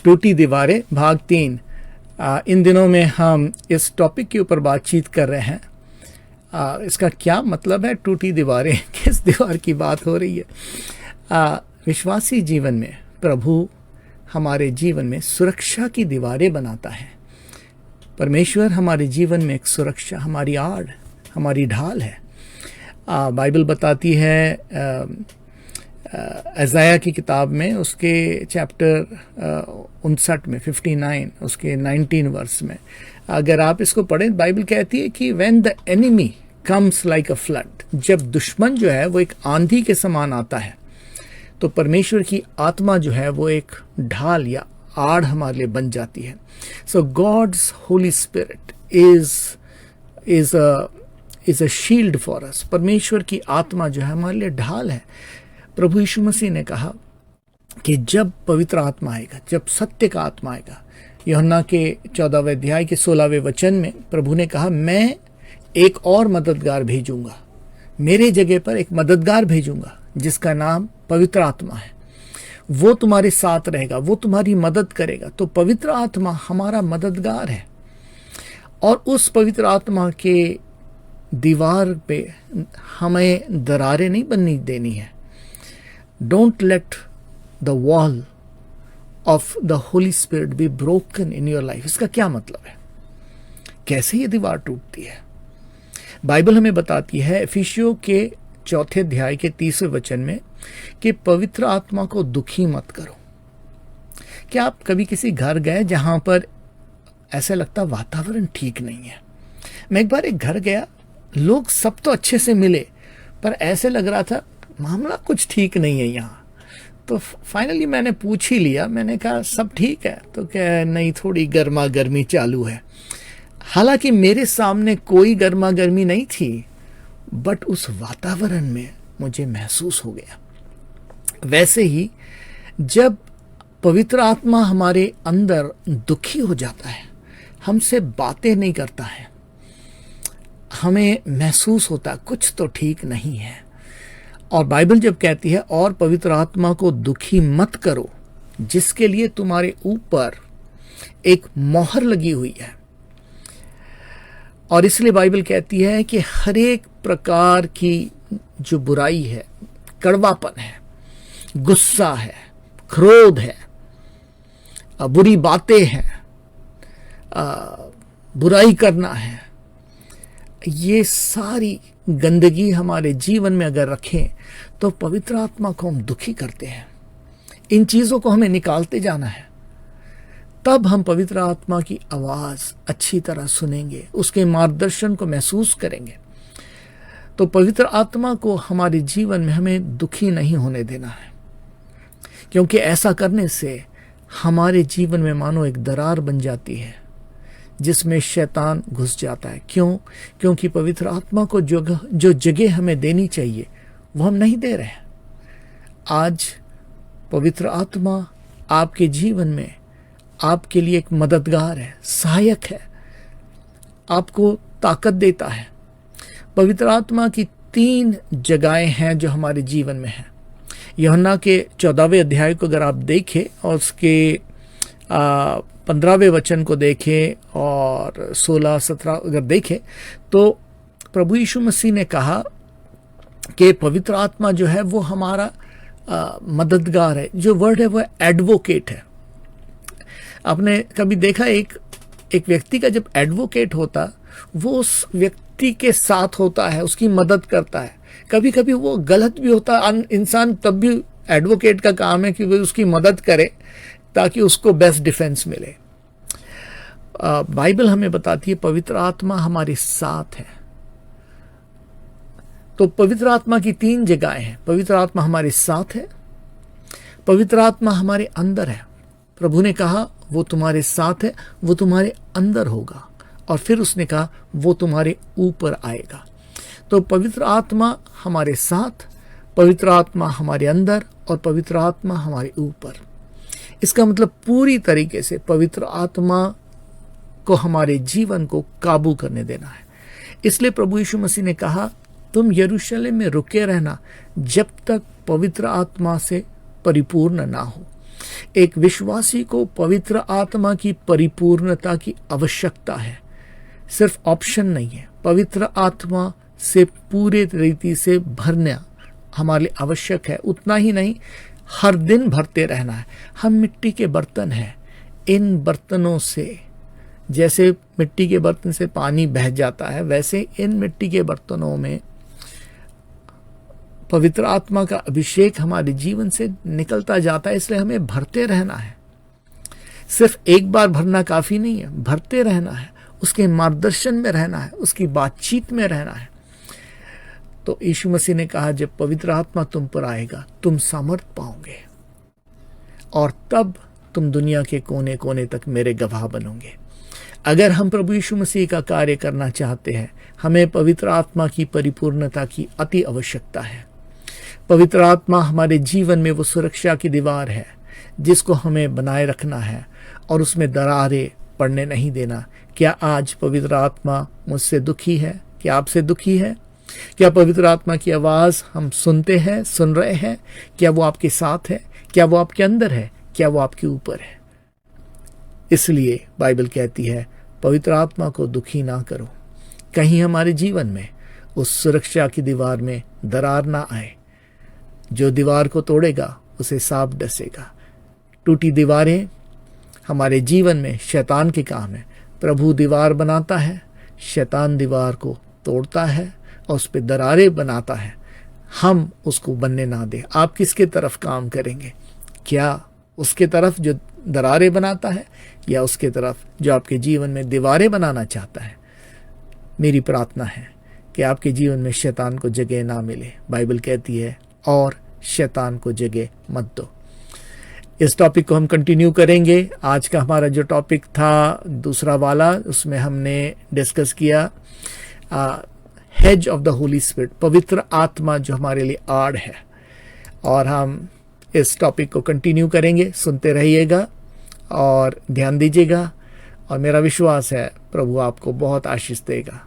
टूटी दीवारें भाग 3। इन दिनों में हम इस टॉपिक के ऊपर बातचीत कर रहे हैं। इसका क्या मतलब है टूटी दीवारें? किस दीवार की बात हो रही है? विश्वासी जीवन में प्रभु हमारे जीवन में सुरक्षा की दीवारें बनाता है। परमेश्वर हमारे जीवन में एक सुरक्षा, हमारी आड़, हमारी ढाल है। बाइबल बताती है अज़ाया की किताब में, उसके चैप्टर 59 में 59, उसके 19 वर्स में अगर आप इसको पढ़ें, बाइबल कहती है कि when the enemy comes like a flood, जब दुश्मन जो है वो एक आंधी के समान आता है, तो परमेश्वर की आत्मा जो है वो एक ढाल या आड़ हमारे लिए बन जाती है। So God's Holy Spirit is a shield for us. परमेश्वर की आत्मा जो है हमारे लिए ढाल है। प्रभु यीशु मसीह ने कहा कि जब पवित्र आत्मा आएगा, जब सत्य का आत्मा आएगा, यूहन्ना के 14वें अध्याय के 16वें वचन में प्रभु ने कहा, मैं एक और मददगार भेजूंगा, मेरे जगह पर एक मददगार भेजूंगा जिसका नाम पवित्र आत्मा है। वो तुम्हारे साथ रहेगा, वो तुम्हारी मदद करेगा। तो पवित्र आत्मा हमारा मददगार है और उस पवित्र आत्मा के दीवार पे हमें दरारें नहीं बननी देनी है। Don't let the wall of the Holi spirit be broken in your life. इसका क्या मतलब है? कैसे ये दीवार टूटती है? बाइबल हमें बताती है इफिसियों के 4 अध्याय के 30वें वचन में कि पवित्र आत्मा को दुखी मत करो। क्या आप कभी किसी घर गए जहां पर ऐसा लगता वातावरण ठीक नहीं है? मैं एक बार एक घर गया, लोग सब तो अच्छे से मिले, पर ऐसे लग रहा था मामला कुछ ठीक नहीं है यहाँ। तो फाइनली मैंने पूछ ही लिया, मैंने कहा सब ठीक है? तो क्या नहीं, थोड़ी गर्मा गर्मी चालू है। हालांकि मेरे सामने कोई गर्मा गर्मी नहीं थी, बट उस वातावरण में मुझे महसूस हो गया। वैसे ही जब पवित्र आत्मा हमारे अंदर दुखी हो जाता है, हमसे बातें नहीं करता है, हमें महसूस होता कुछ तो ठीक नहीं है। और बाइबल जब कहती है और पवित्र आत्मा को दुखी मत करो जिसके लिए तुम्हारे ऊपर एक मोहर लगी हुई है, और इसलिए बाइबल कहती है कि हर एक प्रकार की जो बुराई है, कड़वापन है, गुस्सा है, क्रोध है, बुरी बातें हैं, बुराई करना है, ये सारी गंदगी हमारे जीवन में अगर रखें तो पवित्र आत्मा को हम दुखी करते हैं। इन चीजों को हमें निकालते जाना है, तब हम पवित्र आत्मा की आवाज अच्छी तरह सुनेंगे, उसके मार्गदर्शन को महसूस करेंगे। तो पवित्र आत्मा को हमारे जीवन में हमें दुखी नहीं होने देना है, क्योंकि ऐसा करने से हमारे जीवन में मानो एक दरार बन जाती है जिसमें शैतान घुस जाता है। क्यों? क्योंकि पवित्र आत्मा को जो जगह हमें देनी चाहिए वो हम नहीं दे रहे हैं। आज पवित्र आत्मा आपके जीवन में आपके लिए एक मददगार है, सहायक है, आपको ताकत देता है। पवित्र आत्मा की 3 जगहें हैं जो हमारे जीवन में हैं। यूहन्ना के 14वें अध्याय को अगर आप देखें और उसके 15वें वचन को देखें और 16-17 अगर देखें, तो प्रभु यीशु मसीह ने कहा कि पवित्र आत्मा जो है वो हमारा मददगार है। जो वर्ड है वो एडवोकेट है। आपने कभी देखा एक व्यक्ति का जब एडवोकेट होता, वो उस व्यक्ति के साथ होता है, उसकी मदद करता है। कभी कभी वो गलत भी होता है इंसान, तब भी एडवोकेट का काम है कि वो उसकी मदद करे ताकि उसको बेस्ट डिफेंस मिले। बाइबल हमें बताती है पवित्र आत्मा हमारे साथ है। तो पवित्र आत्मा की 3 जगहें हैं। पवित्र आत्मा हमारे साथ है, पवित्र आत्मा हमारे अंदर है। प्रभु ने कहा वो तुम्हारे साथ है, वो तुम्हारे अंदर होगा, और फिर उसने कहा वो तुम्हारे ऊपर आएगा। तो पवित्र आत्मा हमारे साथ, पवित्र आत्मा हमारे अंदर और पवित्र आत्मा हमारे ऊपर। इसका मतलब पूरी तरीके से पवित्र आत्मा को हमारे जीवन को काबू करने देना है। इसलिए प्रभु यीशु मसीह ने कहा तुम यरूशलेम में रुके रहना जब तक पवित्र आत्मा से परिपूर्ण ना हो। एक विश्वासी को पवित्र आत्मा की परिपूर्णता की आवश्यकता है, सिर्फ ऑप्शन नहीं है। पवित्र आत्मा से पूरे रीति से भरना हमारे लिए आवश्यक है। उतना ही नहीं, हर दिन भरते रहना है। हम मिट्टी के बर्तन हैं, इन बर्तनों से, जैसे मिट्टी के बर्तन से पानी बह जाता है, वैसे इन मिट्टी के बर्तनों में पवित्र आत्मा का अभिषेक हमारे जीवन से निकलता जाता है। इसलिए हमें भरते रहना है। सिर्फ एक बार भरना काफी नहीं है, भरते रहना है, उसके मार्गदर्शन में रहना है, उसकी बातचीत में रहना है। तो यीशु मसीह ने कहा, जब पवित्र आत्मा तुम पर आएगा तुम सामर्थ पाओगे और तब तुम दुनिया के कोने कोने तक मेरे गवाह बनोगे। अगर हम प्रभु यीशु मसीह का कार्य करना चाहते हैं, हमें पवित्र आत्मा की परिपूर्णता की अति आवश्यकता है। पवित्र आत्मा हमारे जीवन में वो सुरक्षा की दीवार है जिसको हमें बनाए रखना है और उसमें दरारें पड़ने नहीं देना। क्या आज पवित्र आत्मा मुझसे दुखी है? क्या आपसे दुखी है? क्या पवित्र आत्मा की आवाज़ हम सुनते हैं, सुन रहे हैं? क्या वो आपके साथ है? क्या वो आपके अंदर है? क्या वो आपके ऊपर है? इसलिए बाइबल कहती है, पवित्र आत्मा को दुखी ना करो, कहीं हमारे जीवन में उस सुरक्षा की दीवार में दरार ना आए। जो दीवार को तोड़ेगा उसे सांप डसेगा। टूटी दीवारें हमारे जीवन में शैतान के काम है। प्रभु दीवार बनाता है, शैतान दीवार को तोड़ता है और उस पर दरारें बनाता है। हम उसको बनने ना दें। आप किसके तरफ काम करेंगे? क्या उसके तरफ जो दरारें बनाता है या उसके तरफ जो आपके जीवन में दीवारें बनाना चाहता है? मेरी प्रार्थना है कि आपके जीवन में शैतान को जगह ना मिले। बाइबल कहती है, और शैतान को जगह मत दो। इस टॉपिक को हम कंटिन्यू करेंगे। आज का हमारा जो टॉपिक था दूसरा वाला, उसमें हमने डिस्कस किया hedge of the Holi spirit, पवित्र आत्मा जो हमारे लिए आड़ है। और हम इस टॉपिक को कंटिन्यू करेंगे। सुनते रहिएगा और ध्यान दीजिएगा और मेरा विश्वास है प्रभु आपको बहुत आशीष देगा।